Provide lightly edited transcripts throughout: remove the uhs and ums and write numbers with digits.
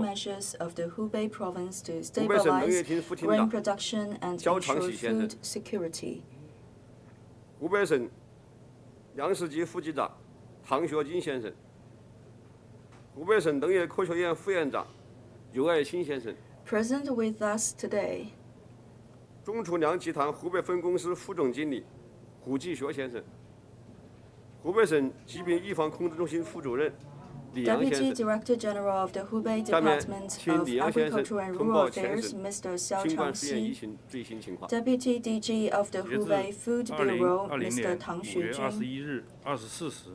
measures of the Hubei Province to stabilize grain production and ensure food security. 湖北省粮食局副局长唐学金先生，湖北省农业科学院副院长尤爱清先生。Present with us today. 中储粮集团湖北分公司副总经理胡继学先生，湖北省疾病预防控制中心副主任李阳先 Deputy 生。 Director General of the Hubei 下面 Department 请 of 李阳先生 Agriculture and 通 Rural 报全 Affairs, 省 Mr. Xiao 新冠肺炎疫 Changxi, 情最新情况。 Deputy DG of the 截至 Hubei Food Bureau, 2020 Mr. 年 Tang 5月 Xuejun. 21日24时，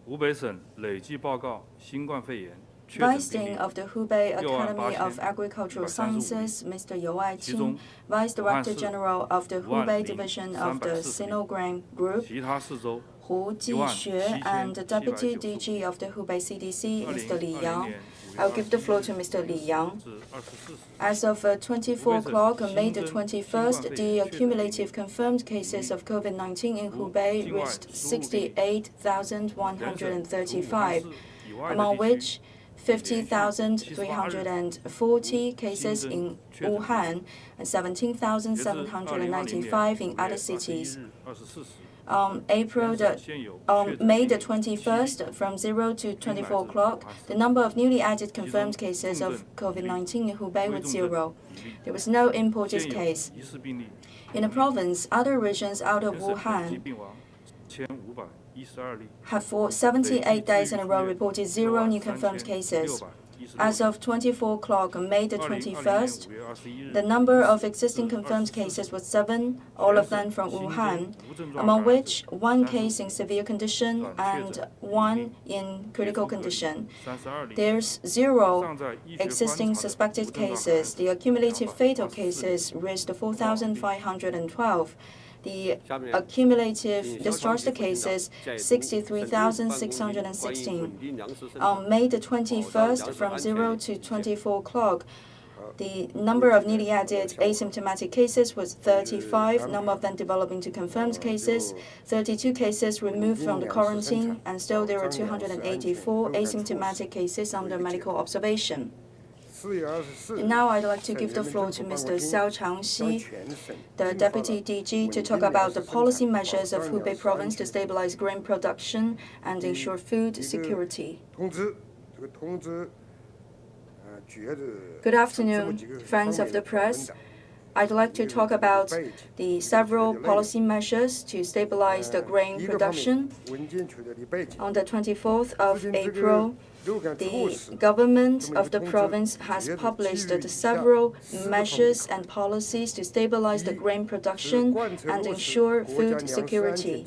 湖北省累计报告新冠肺炎确诊 Vice 病 Dean 例 of the Hubei Academy of 68135 Agricultural Sciences, Mr. You Aiqing, 其中 Vice Director 武汉市 General of the Hubei 50340 Division of the Sinogran Group, 其他4州 Hu Jixue, and Deputy 17795 DG of the Hubei CDC, Mr. Li 2020 Yang. 年 I'll give the floor to 5月 Mr. Li Yang. 至24时， As of 24 o'clock on May the 21st, the accumulative confirmed cases of COVID-19 in Hubei reached 68,135, among which 50,340 cases in Wuhan and 17,795 in other cities. May the 21st, from 0 to 24 o'clock, the number of newly added confirmed cases of COVID-19 in Hubei was 0. There was no imported case. In the province, other regions out of Wuhan have for 78 days in a row reported 0 new confirmed cases. As of 24 o'clock on May the 21st, the number of existing confirmed cases was 7, all of them from Wuhan, among which 1 case in severe condition and 1 in critical condition. There's 0 existing suspected cases. The accumulative fatal cases reached 4,512. The accumulative discharged cases, 63,616. On May the 21st, from 0 to 24 o'clock, the number of newly added asymptomatic cases was 35, number of them developing to confirmed cases, 32 cases removed from the quarantine, and still there are 284 asymptomatic cases under medical observation. And now I'd like to give the floor to Mr. Xiao Changxi, the Deputy DG, to talk about the policy measures of Hubei Province to stabilize grain production and ensure food security. Good afternoon, friends of the press. I'd like to talk about the several policy measures to stabilize the grain production. On the 24th of April, the government of the province has published several measures and policies to stabilize the grain production and ensure food security.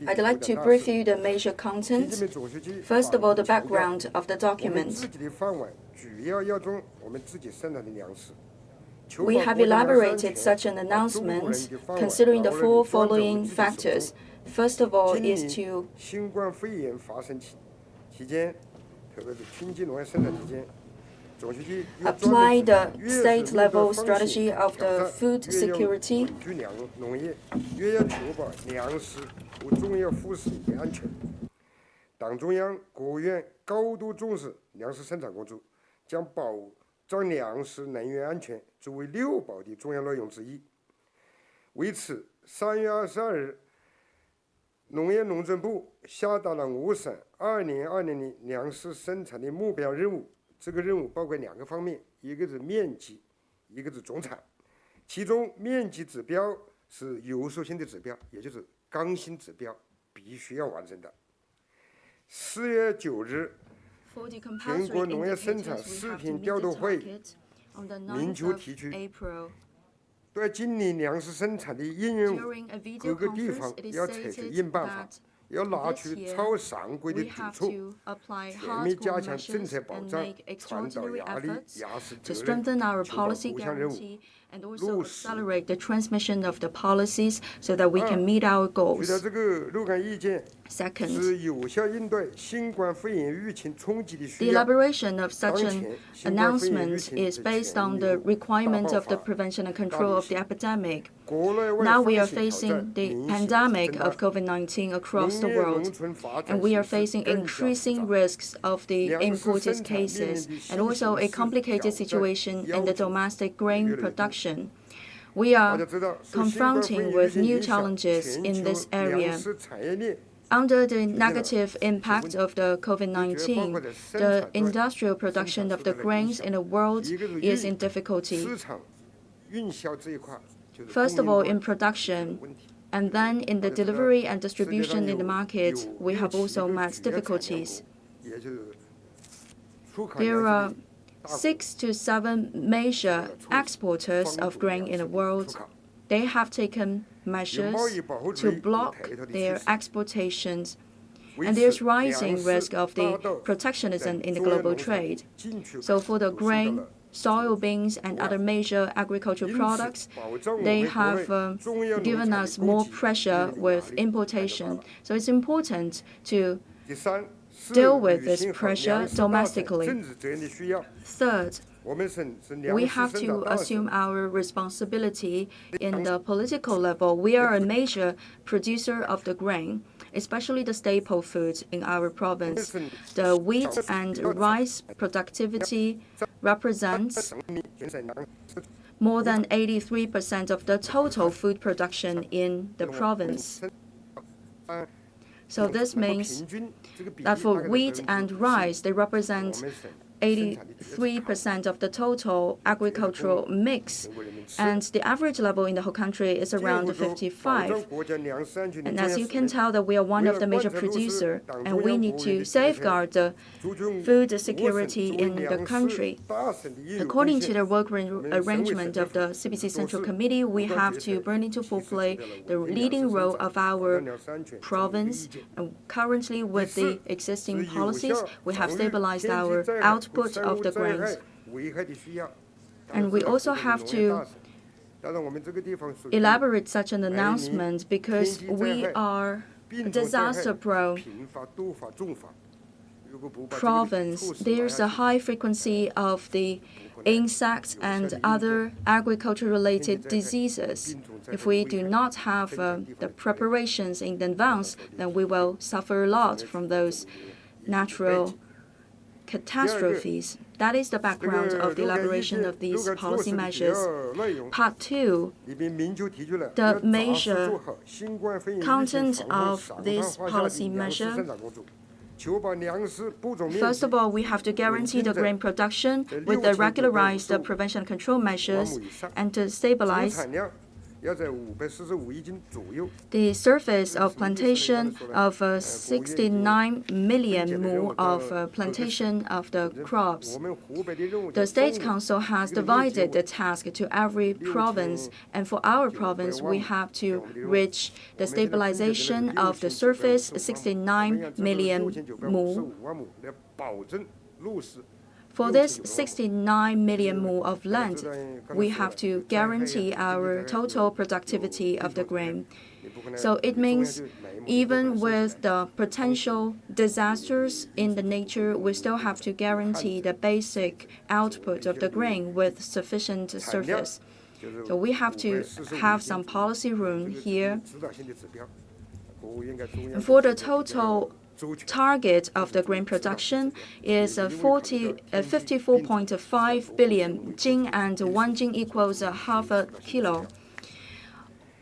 I'd like to brief you the major contents. First of all, the background of the document. We have elaborated such an announcement considering the 4 following factors. First of all is to apply the state-level strategy of the food security. For the compulsory indicators, we have to meet the target on the 9th of April. During a video conference, it is stated that this year we have to apply hardcore measures and make extraordinary efforts to strengthen our policy guarantee and also accelerate the transmission of the policies so that we can meet our 觉得 goals. 这个若干意见 Second, 是有效应对新冠肺炎疫情冲击的 the 需要。 elaboration of such 当 an 前新冠肺炎疫 announcement 情 is 的 based 潜 on the 力 requirements 大 of the 爆发 prevention and control of the epidemic. 国内外 Now we 风 are 险挑 facing 战 the 明显 pandemic 增 of 大 COVID-19 across 农 the 业农 world, 村发 and 展 we are 形 facing 势更加复 increasing 杂 risks of the 粮食 imported 生产面临 cases 的 and 新 also a 形势 complicated 挑战 situation in 要 the 求 domestic 越 grain 来越多 production. We 大 are 家知道，受新冠肺 confronting 炎疫 with 情 new 影响， challenges 全 in 球 this 粮 area. 食产业链 Under the negative impact of the COVID-19, the industrial production of the grains in the world 一个是 is in difficulty. 市场运销这一块就是 First 供 of all, 应 in 端 production, 问题。 and then in the 大家知道 delivery and 世界上 distribution in the 有 market, 有 we 六 have 七 also 个 met 主要产粮 difficulties. 国，也就是出口 There 粮 are 食的大国 6 to 7 major exporters of grain in the world. They have taken 有贸 measures 易保护主 to 义有 block 抬头的趋 their 势， exportations, 维 and 持 there's 粮 rising 食 risk of the 大豆 protectionism 等 in the 中央 global 农产 trade. 进出 So 口 for the 都受到 grain, 了 soybeans, and other major agricultural 因此 products, 保障我 they 们国 have 内中央农 given 产 us 的供 more 给 pressure 面临的 with 压力太大 importation. 了。 So it's important to 第三是 deal with 履 this 行好 pressure 粮食大省 domestically. 政治责任的需要。 Third, 我们省是粮 we 食 have 生 to 产大 assume 省， our responsibility in the political level. We are a major producer of the grain, especially the staple foods in our province. The wheat and rice productivity represents 省里全省粮食 more than 83% of the total food production in the province. So this means 平均这个比例 that 大 for 概是 wheat and 70%。 rice, they 我 represent 们省 83% of the total agricultural mix, 中国人民吃。 and the average level in the whole country is 进一 around 步保 55. 障国家粮食安全的 And 重 as 要 you 使 can 命， tell that we are one of the major producer, and we need to safeguard the food security in the country. According to the work arrangement of the CPC Central Committee, we have to bring into full play the leading role of our province. And currently, with the existing policies, we have stabilized our output of the grains. 危害的需要。 And we also have to 当然，我们这个地方属于 elaborate such an announcement because we are a 病毒灾害 disaster-prone 频发、多发、重发。如果不把这个 province. 措施 There's 拿 a 下去 high frequency of the insect and other agriculture-related diseases. If we do not have the preparations in advance, then we will suffer a lot from those natural catastrophes. That is the 这 background 个 of the 若干意 elaboration 见 of 若 these 干措 policy 施的 measures. 内容 Part 2, 里边明确提出了 the 要扎实 measure 做好新冠肺炎疫情 content 防控 of 上 this 汤化下 policy 的粮食 measure. 生产工作，确保粮食播种面 First 积 of all, we have to guarantee the grain production with the regularized prevention and control measures and to 总 stabilize 产量要在545亿斤左右。 the surface of plantation of 69 million mu of plantation of the 我 crops. 们湖北的任务 The 叫 State 重 Council has divided the task to every province, and for our province, we have to reach the stabilization of the surface 69 million mu. 65万亩来保证落实。 For this 69 million mu of land, we have to guarantee our total productivity of the grain. So it means even with the potential disasters in the nature, we still have to guarantee the basic output of the grain with sufficient surface. So we have to have some policy room here. 指导性的指标，国务院该中央 And for the total target of the grain production is 54.5 billion jing, and 1 jing equals half a kilo.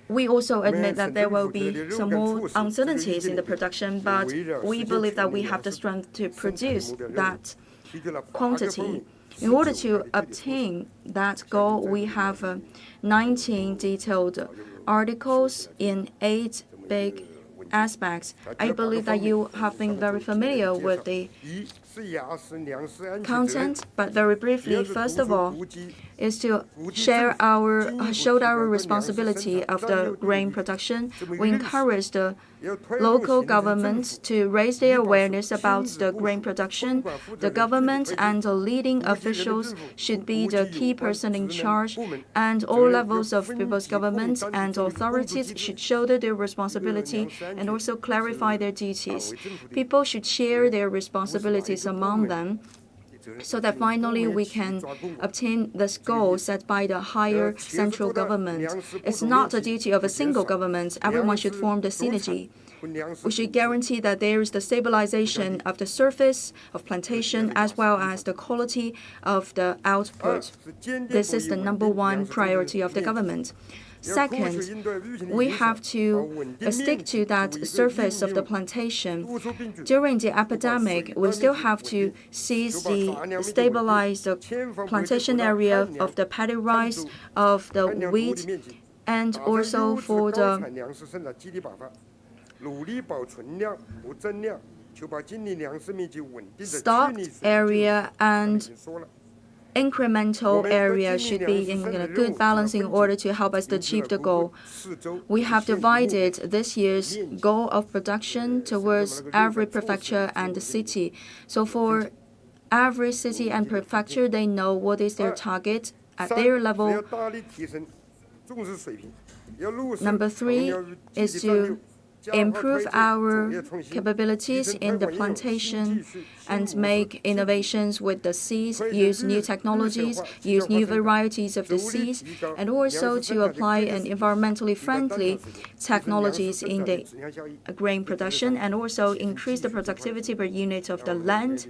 We also admit that there will be some more uncertainties in the production, but we believe that we have the strength to produce that 提出了8个 quantity. In order to obtain that goal, we have 19 detailed articles in 8 big aspects. I believe that you have been very familiar with the content, but very briefly, first of all, is to show our responsibility of the grain production. We encourage the local governments to raise their awareness about the grain production. The government and the leading officials should be the key person in charge, and all levels of people's government and authorities should shoulder their responsibility and also clarify their duties. People should share their responsibilities among them, so that finally we can obtain this goal set by the higher central government. It's not the duty of a single government. Everyone should form the synergy. We should guarantee that there is the stabilization of the surface of plantation as well as the quality of the output. This is the number one priority of the government. Second, we have to stick to that surface of the plantation. During the epidemic, we still have to stabilize the plantation area of the paddy rice, of the wheat, and also for the stocked area and incremental area should be in a good balance in order to help us to achieve the goal. We have divided this year's goal of production towards every prefecture and city. So for every city and prefecture, they know what is their target at their level. Number 3 is to improve our capabilities in the plantation and make innovations with the seeds, use new technologies, use new varieties of the seeds, and also to apply an environmentally friendly technologies in the grain production, and also increase the productivity per unit of the land.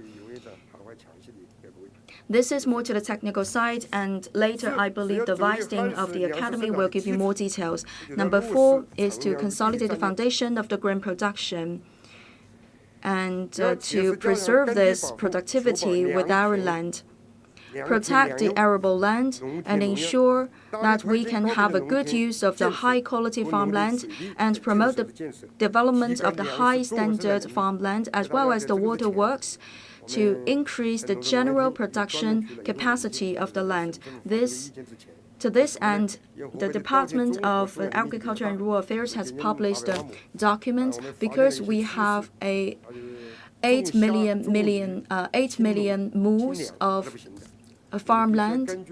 This is more to the technical side, and later I believe the Vice Dean of the Academy will give you more details. Number 4 is to consolidate the foundation of the grain production and to preserve this productivity with our land. Protect the arable land and ensure that we can have a good use of the high-quality farmland and promote the development of the high-standard farmland as well as the waterworks to increase the general production capacity of the land. To this end, the Department of Agriculture and Rural Affairs has published a document because we have 8 million moos of farmland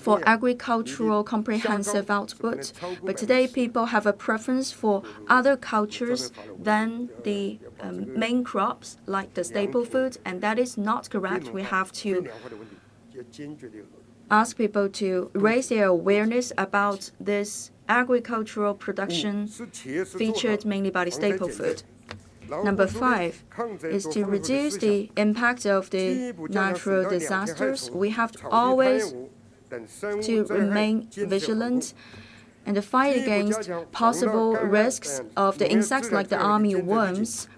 for agricultural comprehensive output. But today, people have a preference for other cultures than the main crops, like the staple food, and that is not correct. We have to ask people to raise their awareness about this agricultural production featured mainly by the staple food. Number 5 is to reduce the impact of the natural disasters. We have always to remain vigilant and to fight against possible risks of the insects like the army worms.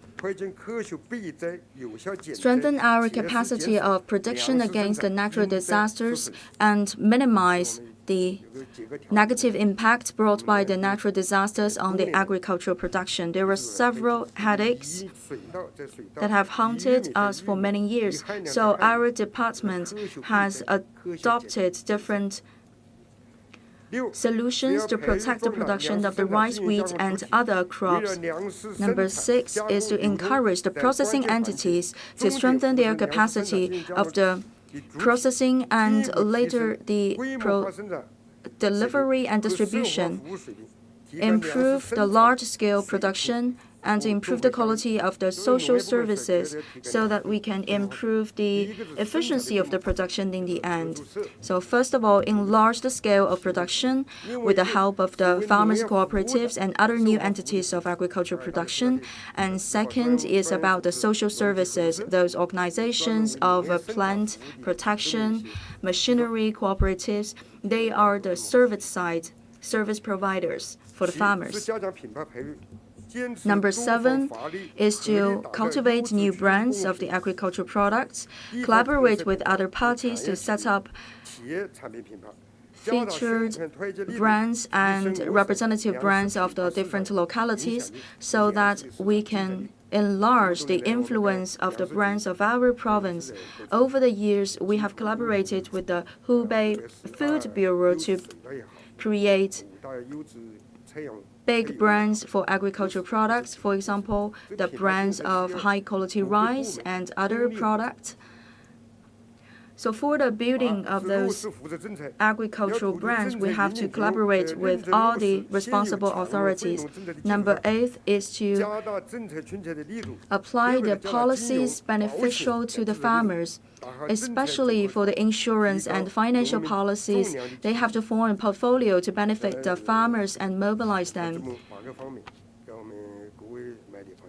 Strengthen our capacity of prediction against the natural disasters and minimize the negative impact brought by the natural disasters on the agricultural production. There are several headaches that have haunted us for many years, so our department has adopted different solutions to protect the production of the rice, wheat, and other crops. Number 6 is to encourage the processing entities to strengthen their capacity of the processing and later the delivery and distribution, improve the large-scale production, and improve the quality of the social services so that we can improve the efficiency of the production in the end. So first of all, enlarge the scale of production with the help of the farmers' cooperatives and other new entities of agricultural production. And second is about the social services, those organizations of plant protection, machinery cooperatives. They are the service side, service providers for the farmers. Number 7 is to cultivate new brands of the agricultural products, collaborate with other parties to set up featured brands and representative brands of the different localities so that we can enlarge the influence of the brands of our province. Over the years, we have collaborated with the Hubei Food Bureau to create big brands for agricultural products, for example, the brands of high-quality rice and other products. So for the building of those agricultural brands, we have to collaborate with all the responsible authorities. Number 8 is to apply the policies beneficial to the farmers, especially for the insurance and financial policies. They have to form a portfolio to benefit the farmers and mobilize them.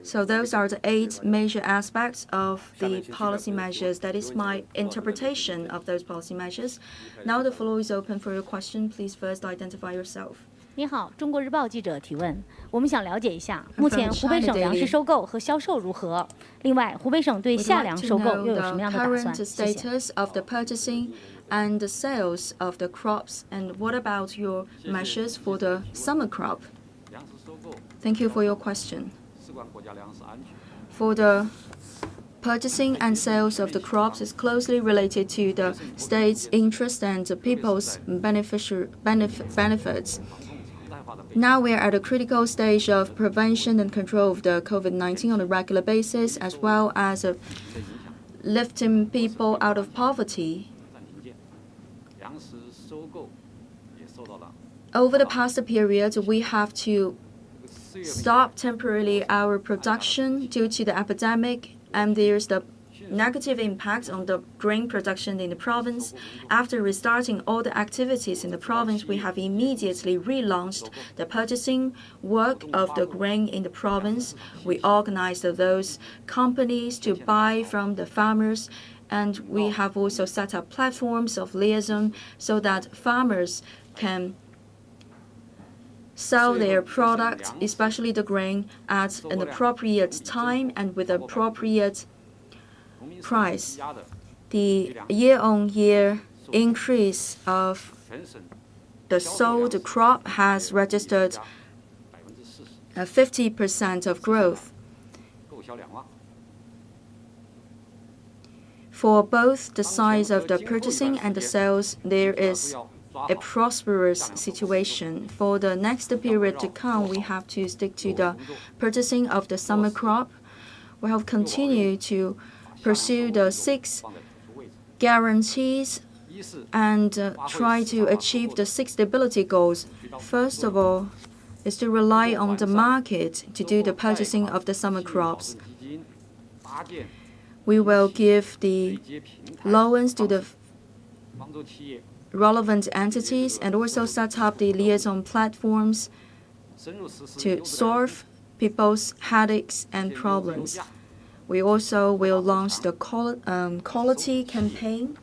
So those are the 8 major aspects of the policy measures. That is my interpretation of those policy measures. Now the floor is open for your question. Please first identify yourself. 您好，中国日报记者提问。我们想了解一下，目前湖北省粮食收购和销售如何？另外，湖北省对夏粮收购又有什么样的打算？谢谢。 Status of the purchasing and the sales of the crops, and what about your measures for the summer crop? Thank you for your question. For the purchasing and sales of the crops is closely related to the state's interest and the people's benefits. Now we are at a critical stage of prevention and control of the COVID-19 on a regular basis, as well as lifting people out of poverty. Over the past period, we have to stop temporarily our production due to the epidemic, and there's the negative impact on the grain production in the province. After restarting all the activities in the province, we have immediately relaunched the purchasing work of the grain in the province. We organized those companies to buy from the farmers, and we have also set up platforms of liaison so that farmers can sell their product, especially the grain, at an appropriate time and with appropriate price. The year-on-year increase of the sold crop has registered 50% of growth. For both the size of the purchasing and the sales, there is a prosperous situation. For the next period to come, we have to stick to the purchasing of the summer crop. We have continued to pursue the 6 guarantees and try to achieve the 6 stability goals. First of all, is to rely on the market to do the purchasing of the summer crops. We will give the loans to the relevant entities and also set up the liaison platforms to solve people's headaches and problems. We also will launch the quality campaign,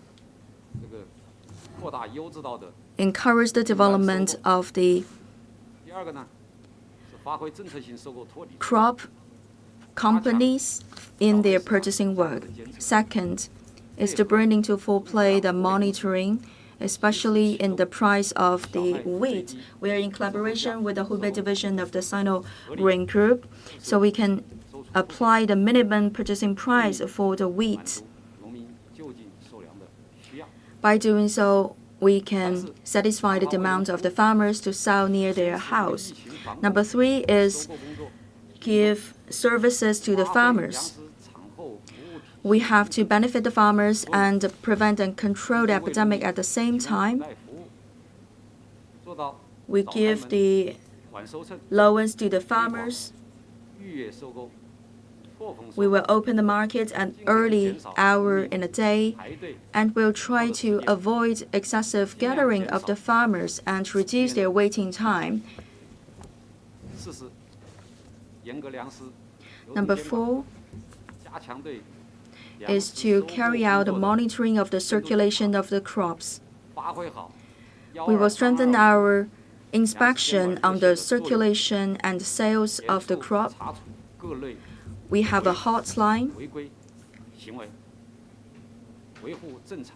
encourage the development of the crop companies in their purchasing work. Second is to bring into full play the monitoring, especially in the price of the wheat. We are in collaboration with the Hubei division of the Sino Grain Group, so we can apply the minimum purchasing price for the wheat. By doing so, we can satisfy the demand of the farmers to sell near their house. Number 3 is give services to the farmers. We have to benefit the farmers and prevent and control the epidemic at the same time. We give the loans to the farmers. We will open the market at early hour in the day, and we'll try to avoid excessive gathering of the farmers and reduce their waiting time. Number 4 is to carry out the monitoring of the circulation of the crops. We will strengthen our inspection on the circulation and sales of the crop. We have a hotline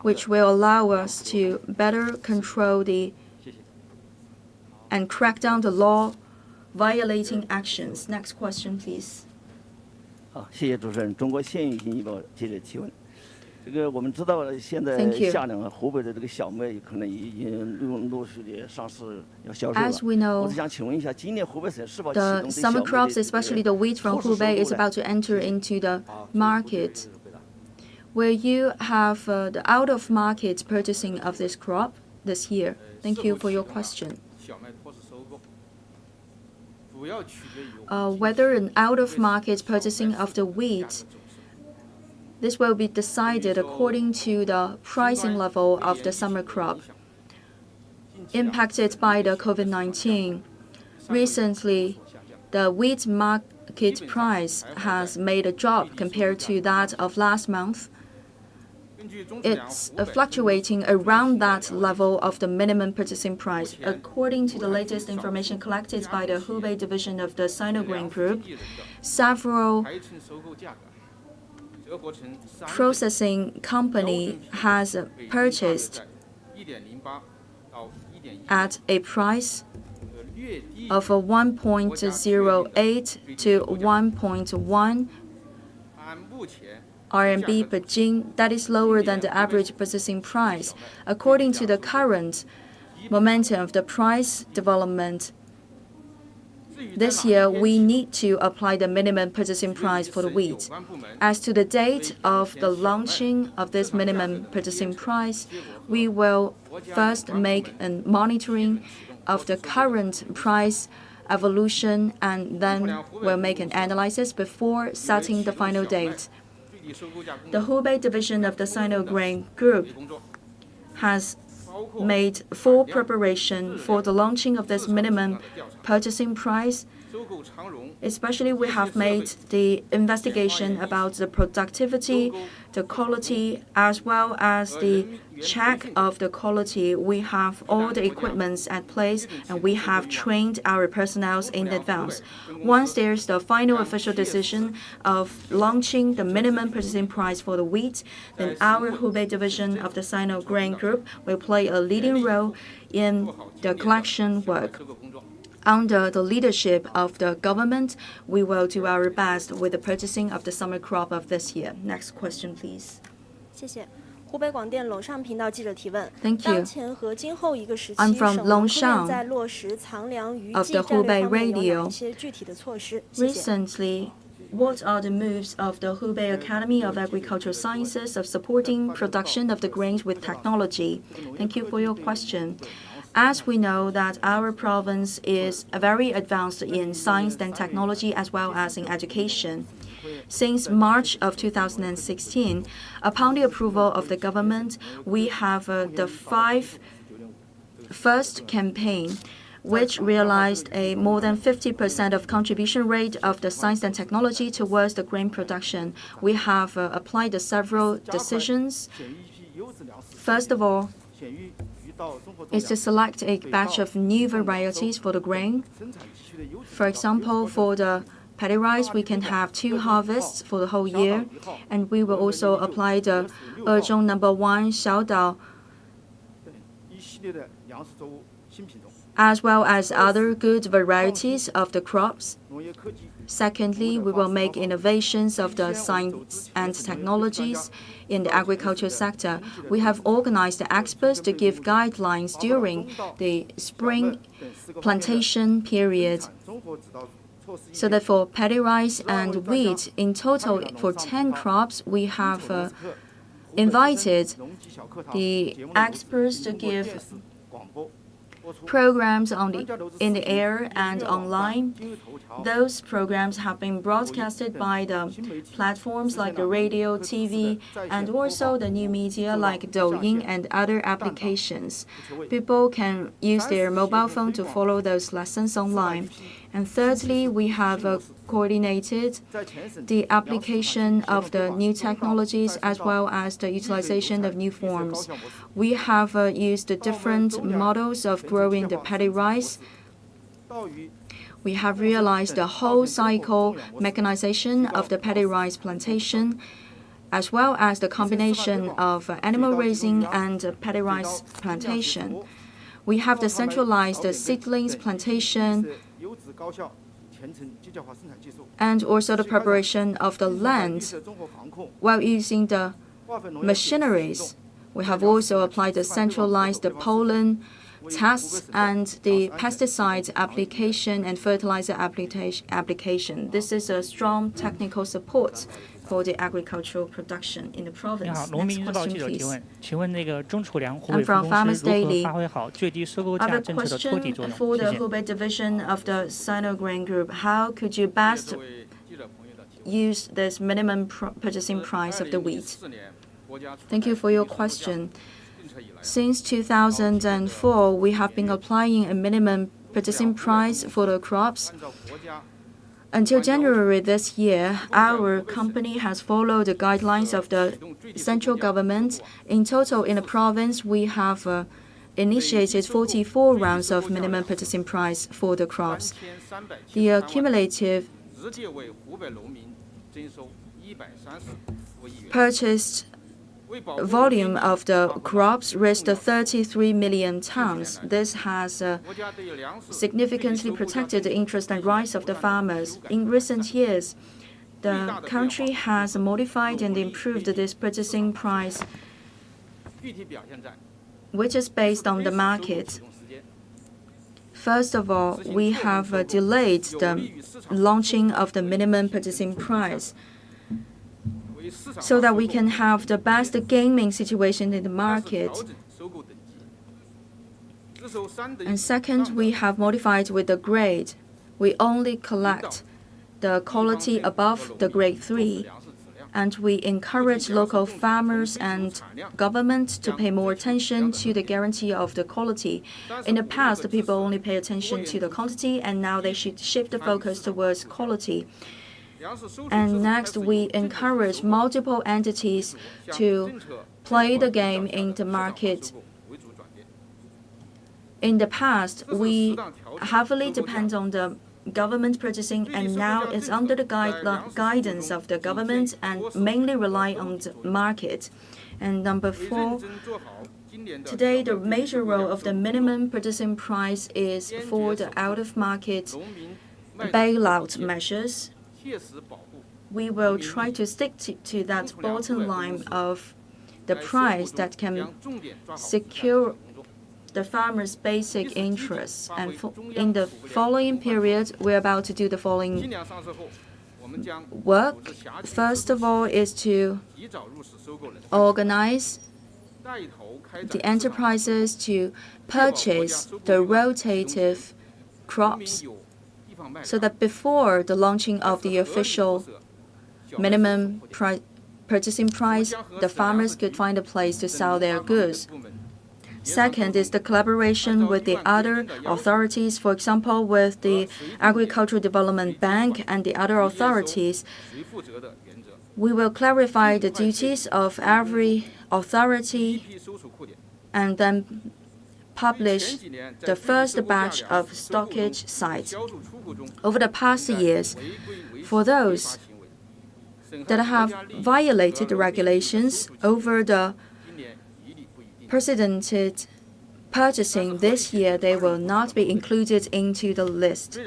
which will allow us to better control the and crack down the law violating actions. Next question, please. 好，谢谢主持人。中国县域性医保记者提问。这个我们知道，现在 Thank you. 下两湖北的这个小麦可能已经陆续的上市要销售 As we 了。 know, 我是想请问一下，今年湖北省是否启 the 动对 summer 小麦 crops, 的 especially the wheat from 后市收购 Hubei, is 呢？ about to enter into the market. Will you have the out-of-market purchasing of this crop this year? Thank you for your question. 小麦托市收购，主要取决于 Whether an out-of-market purchasing of the wheat, this will be decided according to the pricing level of the summer crop. Impacted by the COVID-19, recently, the wheat market price has made a drop compared to that of last month. It's fluctuating around that level of the minimum purchasing price. According to the latest information collected by the Hubei division of the Sino-Grain Group, several 排成收购价格，折合成 processing company has purchased 1.08到1.1， at a price 略低 of 1.08 to 1.1 按目前 RMB per jin. That is lower than the average purchasing price. According to the current momentum of the price development, this year we need to apply the minimum purchasing price for the wheat. As to the date of the launching of this minimum purchasing price, we will first make a monitoring of the current price evolution and then we'll make an analysis before setting the final date. The Hubei division of the Sino-Grain Group has made full preparation for the launching of this minimum purchasing price. Especially, we have made the investigation about the productivity, the quality, as well as the check of the quality. We have all the equipments at place, and we have trained our personnel in advance. Once there's the final official decision of launching the minimum purchasing price for the wheat, then our Hubei division of the Sino-Grain Group will play a leading role in the collection work. Under the leadership of the government, we will do our best with the purchasing of the summer crop of this year. Next question, please. 谢谢。湖北广电龙上频道记者提问： Thank you. 当前和今后一个时期， I'm from 省文科 Longshan 院在落实藏粮余 of 季 the 战略 Hubei 方面有 Radio. 哪一些具体的措施？谢谢。 Recently, what are the moves of the Hubei Academy of Agricultural Sciences of supporting production of the grains with technology? Thank you for your question. As we know that our province is very advanced in science and technology as well as in education. Since March of 2016, upon the approval of the government, we have the first campaign which realized a more than 50% of contribution rate of the science and technology towards the grain production. We have applied several decisions. First of all, is to select a batch of new varieties for the grain. For example, for the paddy rice, we can have 2 harvests for the whole year, and we will also apply the Ezhong #1 Xiaodao, as well as other good varieties of the crops. Secondly, we will make innovations of the science and technologies in the agriculture sector. We have organized the experts to give guidelines during the spring plantation period, so that for paddy rice and wheat, in total for 10 crops, we have invited the experts to give programs in the air and online. Those programs have been broadcasted by the platforms like the radio, TV, and also the new media like Douyin and other applications. People can use their mobile phone to follow those lessons online. And thirdly, we have coordinated the application of the new technologies as well as the utilization of new forms. We have used the different models of growing the paddy rice. We have realized the whole cycle mechanization of the paddy rice plantation, as well as the combination of animal raising and paddy rice plantation. We have the centralized seedlings plantation and also the preparation of the land while using the machineries. We have also applied the centralized pollen tests and the pesticide application and fertilizer application. This is a strong technical support for the agricultural production in the 你 province. 好，农 Next 民日报 question, 记者提 please. 问，请问那个中储粮湖 I'm 北分 from 公 Farmers 司如何 Daily. 发挥好最低收购 I 价 have a 政策的托底 question 作用？ for 谢 the 谢。 Hubei division of the Sino Grain Group. How could you best use this minimum purchasing price of the wheat? Thank you for your question. Since 2004, we have been applying a minimum purchasing price for the crops. Until January this year, our company has followed the guidelines of the central government. In total, in the province, we have initiated 44 rounds of minimum purchasing price for the crops. The cumulative purchased volume of the crops reached 33 million tons. This has significantly protected the interest and rights of the farmers. In recent years, the country has modified and improved this purchasing price, which is based on the market. First of all, we have delayed the launching of the minimum purchasing price so that we can have the best gaming situation in the market. And second, we have modified with the grade. We only collect the quality above the grade 3. And we encourage local farmers and government to pay more attention to the guarantee of the quality. In the past, people only pay attention to the quantity, and now they should shift the focus towards quality. And next, we encourage multiple entities to play the game in the market. In the past, we heavily depend on the government purchasing, and now it's under the guidance of the government and mainly rely on the market. And number 4, today the major role of the minimum purchasing price is for the out-of-market bailout measures. We will try to stick to that bottom line of the price that can secure the farmers' basic interests. And in the following period, we're about to do the following work. First of all is to organize the enterprises to purchase the rotative crops so that before the launching of the official minimum purchasing price, the farmers could find a place to sell their goods. Second is the collaboration with the other authorities, for example, with the Agricultural Development Bank and the other authorities. We will clarify the duties of every authority and then publish the first batch of stockage sites. Over the past years, for those that have violated the regulations over the precedented purchasing this year, they will not be included into the list.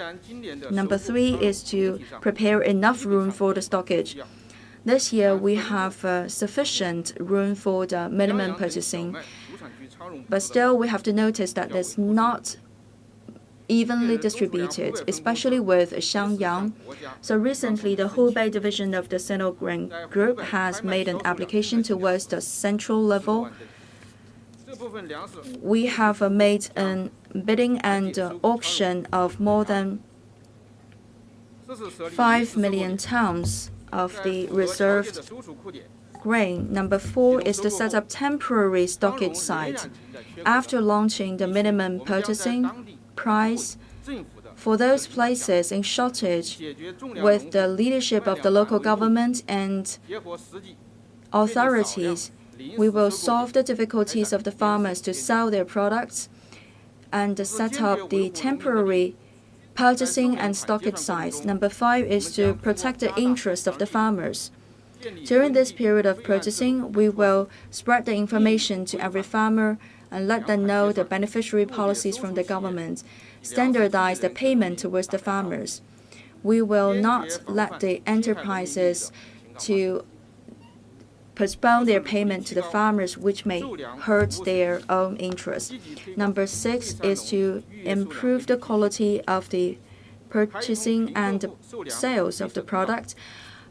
Number 3 is to prepare enough room for the stockage. This year, we have sufficient room for the minimum purchasing. But still, we have to notice that it's not evenly distributed, especially with Xiangyang. So recently, the Hubei division of the Sino Grain Group has made an application towards the central level. We have made a bidding and auction of more than 5 million tons of the reserved grain. Number 4 is to set up temporary stockage sites. After launching the minimum purchasing price for those places in shortage, with the leadership of the local government and authorities, we will solve the difficulties of the farmers to sell their products and set up the temporary purchasing and stockage sites. Number 5 is to protect the interest of the farmers. During this period of purchasing, we will spread the information to every farmer and let them know the beneficiary policies from the government, standardize the payment towards the farmers. We will not let the enterprises to postpone their payment to the farmers, which may hurt their own interest. Number 6 is to improve the quality of the purchasing and sales of the product.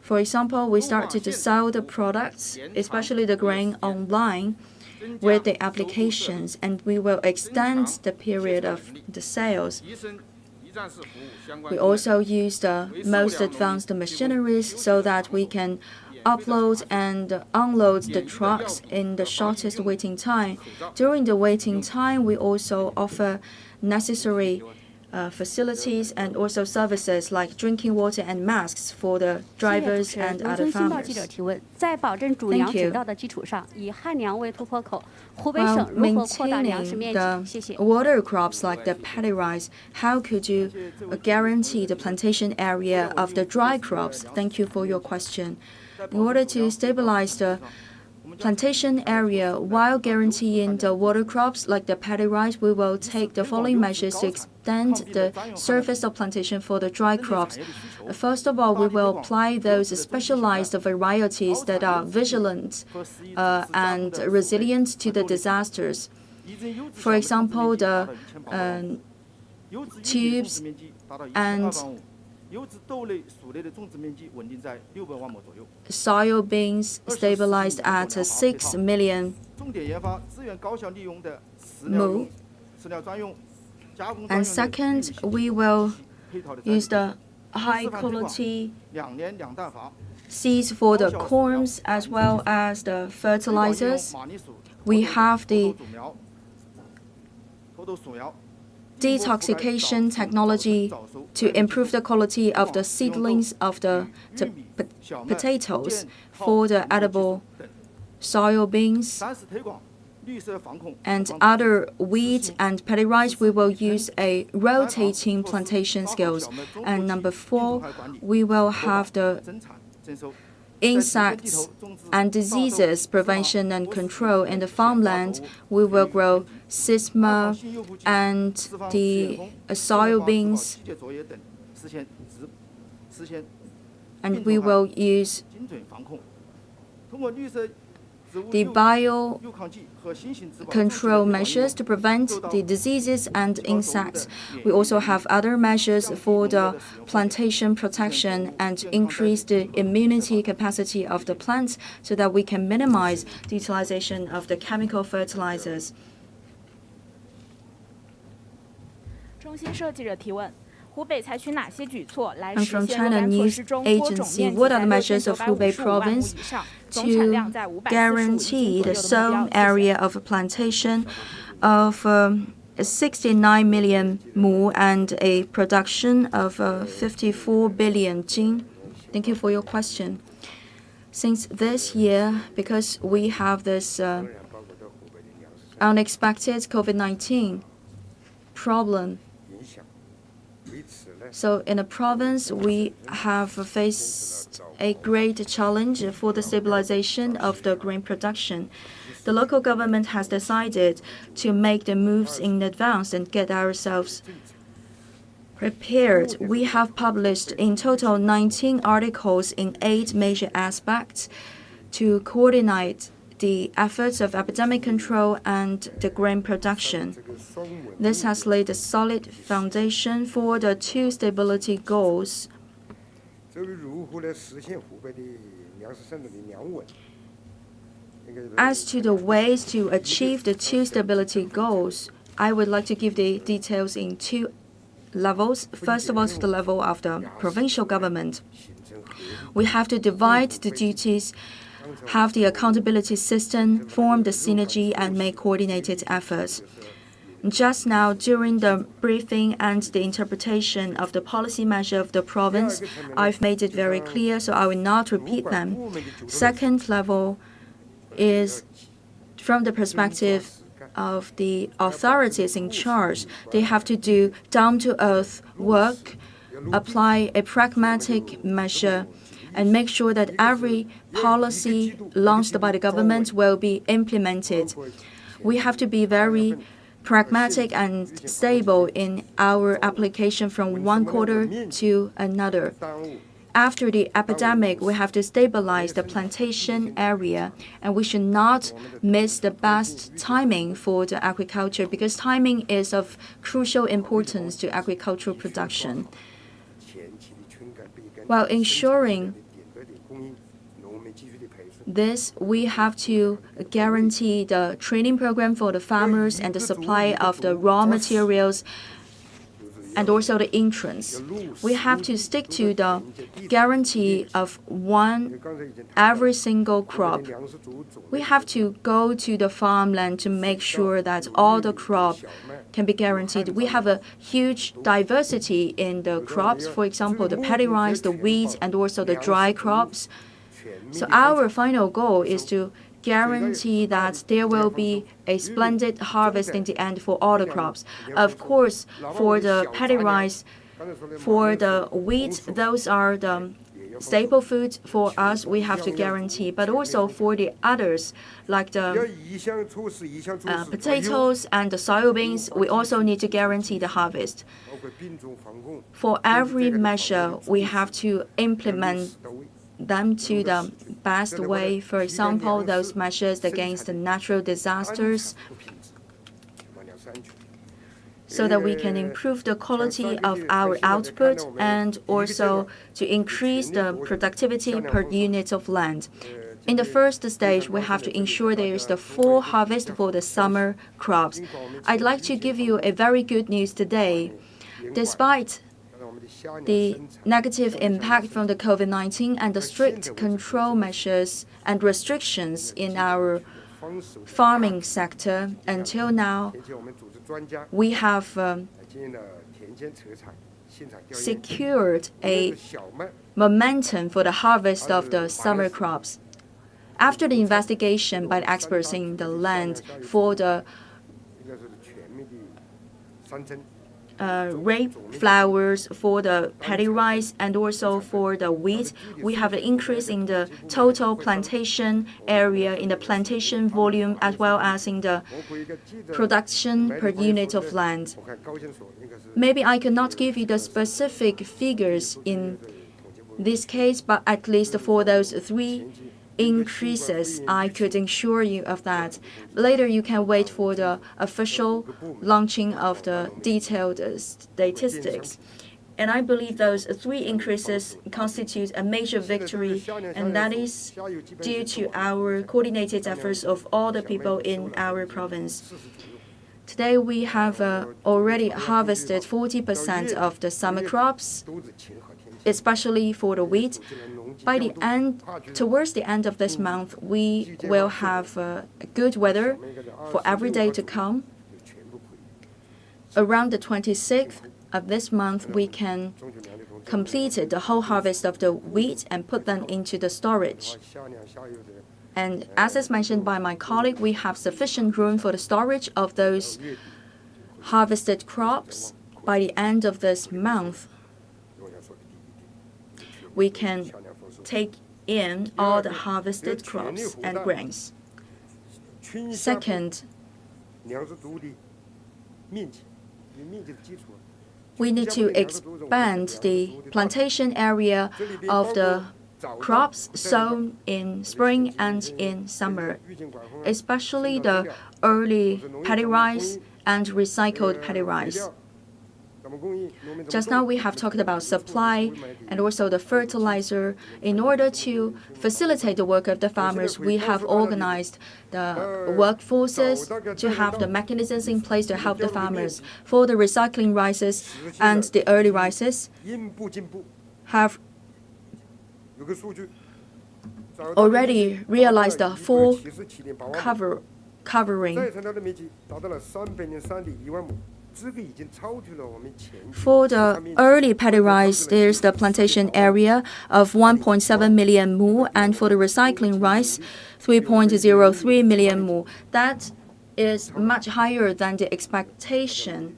For example, we started to sell the products, especially the grain, online with the applications, and we will extend the period of the sales. We also use the most advanced machineries so that we can upload and unload the trucks in the shortest waiting time. During the waiting time, we also offer necessary facilities and also services like drinking water and masks for the drivers and other farmers. Thank you. While maintaining the water crops like the paddy rice, how could you guarantee the plantation area of the dry crops? Thank you for your question. In order to stabilize the plantation area while guaranteeing the water crops like the paddy rice, we will take the following measures to extend the surface of plantation for the dry crops. First of all, we will apply those specialized varieties that are vigilant and resilient to the disasters. For example, the tubes and soybeans stabilized at 6 million mu. And second, we will use the high quality seeds for the corns as well as the fertilizers. We have the detoxification technology to improve the quality of the seedlings of the potatoes for the edible soybeans and other wheat and paddy rice. We will use a rotating plantation skills. And number 4, we will have the insects and diseases prevention and control in the farmland. We will grow sesame and the soybeans, and we will use the bio control measures to prevent the diseases and insects. We also have other measures for the plantation protection and increase the immunity capacity of the plants so that we can minimize the utilization of the chemical fertilizers. I'm from China News Agency. What are the measures of Hubei Province to guarantee the sown area of a plantation of 69 million mu and a production of 54 billion jin? Thank you for your question. Since this year, because we have this unexpected COVID-19 problem, so in the province, we have faced a great challenge for the stabilization of the grain production. The local government has decided to make the moves in advance and get ourselves prepared. We have published in total 19 articles in 8 major aspects to coordinate the efforts of epidemic control and the grain production. This has laid a solid foundation for the 2 stability goals. As to the ways to achieve the 2 stability goals, I would like to give the details in 2 levels. First of all, to the level of the provincial government. We have to divide the duties, have the accountability system, form the synergy, and make coordinated efforts. Just now, during the briefing and the interpretation of the policy measure of the province, I've made it very clear, so I will not repeat them. Second level is from the perspective of the authorities in charge. They have to do down-to-earth work, apply a pragmatic measure, and make sure that every policy launched by the government will be implemented. we have to be very pragmatic and stable in our application from one quarter to another. After the epidemic, we have to stabilize the plantation area, and we should not miss the best timing for the agriculture, because timing is of crucial importance to agricultural production. While ensuring this, we have to guarantee the training program for the farmers and the supply of the raw materials and also the entrance. We have to stick to the guarantee of one every single crop. We have to go to the farmland to make sure that all the crop can be guaranteed. We have a huge diversity in the crops, for example, the paddy rice, the wheat, and also the dry crops. So our final goal is to guarantee that there will be a splendid harvest in the end for all the crops. Of course, for the paddy rice, for the wheat, those are the staple foods for us, we have to guarantee. But also for the others, like the potatoes and the soybeans, we also need to guarantee the harvest. For every measure, we have to implement them to the best way. For example, those measures against the natural disasters, so that we can improve the quality of our output and also to increase the productivity per unit of land. In the first stage, we have to ensure there is the full harvest for the summer crops. I'd like to give you a very good news today. Despite the negative impact from the COVID-19 and the strict control measures and restrictions in our farming sector, until now, we have secured a momentum for the harvest of the summer crops. After the investigation by the experts in the land for the rape flowers, for the paddy rice, and also for the wheat, we have an increase in the total plantation area, in the plantation volume, as well as in the production per unit of land. Maybe I cannot give you the specific figures in this case, but at least for those three increases, I could assure you of that. Later, you can wait for the official launching of the detailed statistics. And I believe those three increases constitute a major victory, and that is due to our coordinated efforts of all the people in our province. Today, we have already harvested 40% of the summer crops, especially for the wheat. By the end, towards the end of this month, we will have good weather for every day to come. Around the 26th of this month, we can complete the whole harvest of the wheat and put them into the storage. And as is mentioned by my colleague, we have sufficient room for the storage of those harvested crops. By the end of this month, we can take in all the harvested crops and grains. Second, we need to expand the plantation area of the crops sown in spring and in summer, especially the early paddy rice and recycled paddy rice. Just now we have talked about supply and also the fertilizer. In order to facilitate the work of the farmers, we have organized the workforces to have the mechanisms in place to help the farmers. For the recycling rices and the early rices, have already realized the full covering. For the early paddy rice, there's the plantation area of 1.7 million mu, and for the recycling rice, 3.03 million mu. That is much higher than the expectation.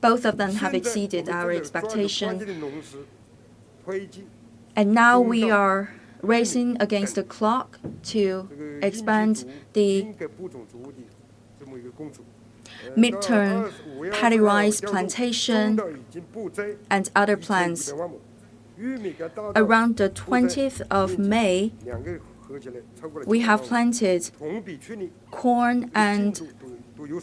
Both of them have exceeded our expectation. And now we are racing against the clock to expand the midterm paddy rice plantation, and other plans. Around the 20th of May, we have planted corn and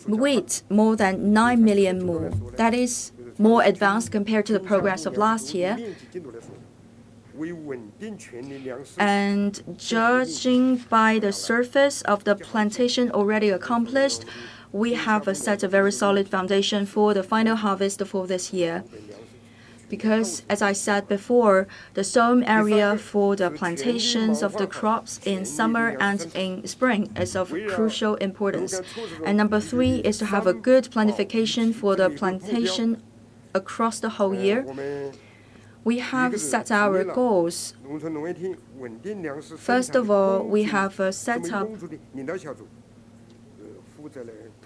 wheat more than 9 million more. That is more advanced compared to the progress of last year. And judging by the surface of the plantation already accomplished, we have set a very solid foundation for the final harvest for this year. Because, as I said before, the sowing area for the plantations of the crops in summer and in spring is of crucial importance. And number 3 is to have a good planification for the plantation across the whole year. We have set our goals. First of all, we have set up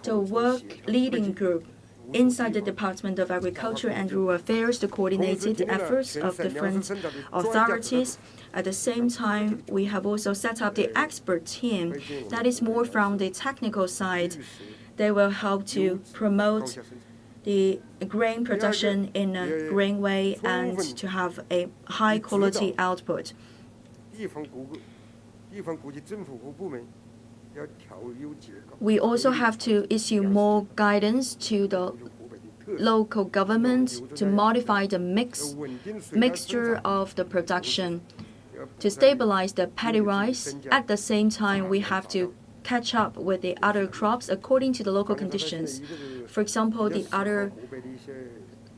the work leading group inside the Department of Agriculture and Rural Affairs to coordinate the efforts of different authorities. At the same time, we have also set up the expert team that is more from the technical side. They will help to promote the grain production in a green way and to have a high quality output. We also have to issue more guidance to the local government to modify the mixture of the production to stabilize the paddy rice. At the same time, we have to catch up with the other crops according to the local conditions. For example, the other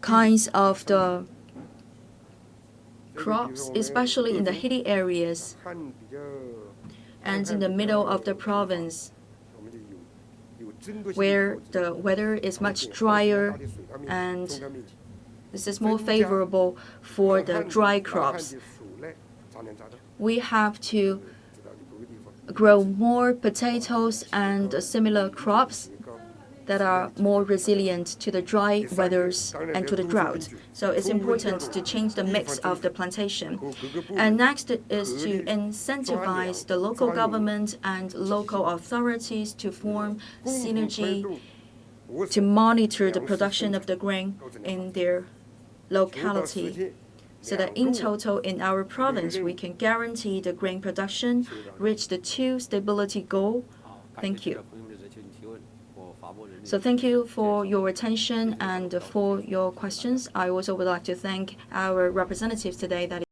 kinds of the crops, especially in the hilly areas and in the middle of the province, where the weather is much drier and this is more favorable for the dry crops. We have to grow more potatoes and similar crops that are more resilient to the dry weathers and to the drought. So it's important to change the mix of the plantation. And next is to incentivize the local government and local authorities to form synergy to monitor the production of the grain in their locality, so that in total in our province we can guarantee the grain production reach the 2 stability goal. Thank you. So thank you for your attention and for your questions. I also would like to thank our representatives today. That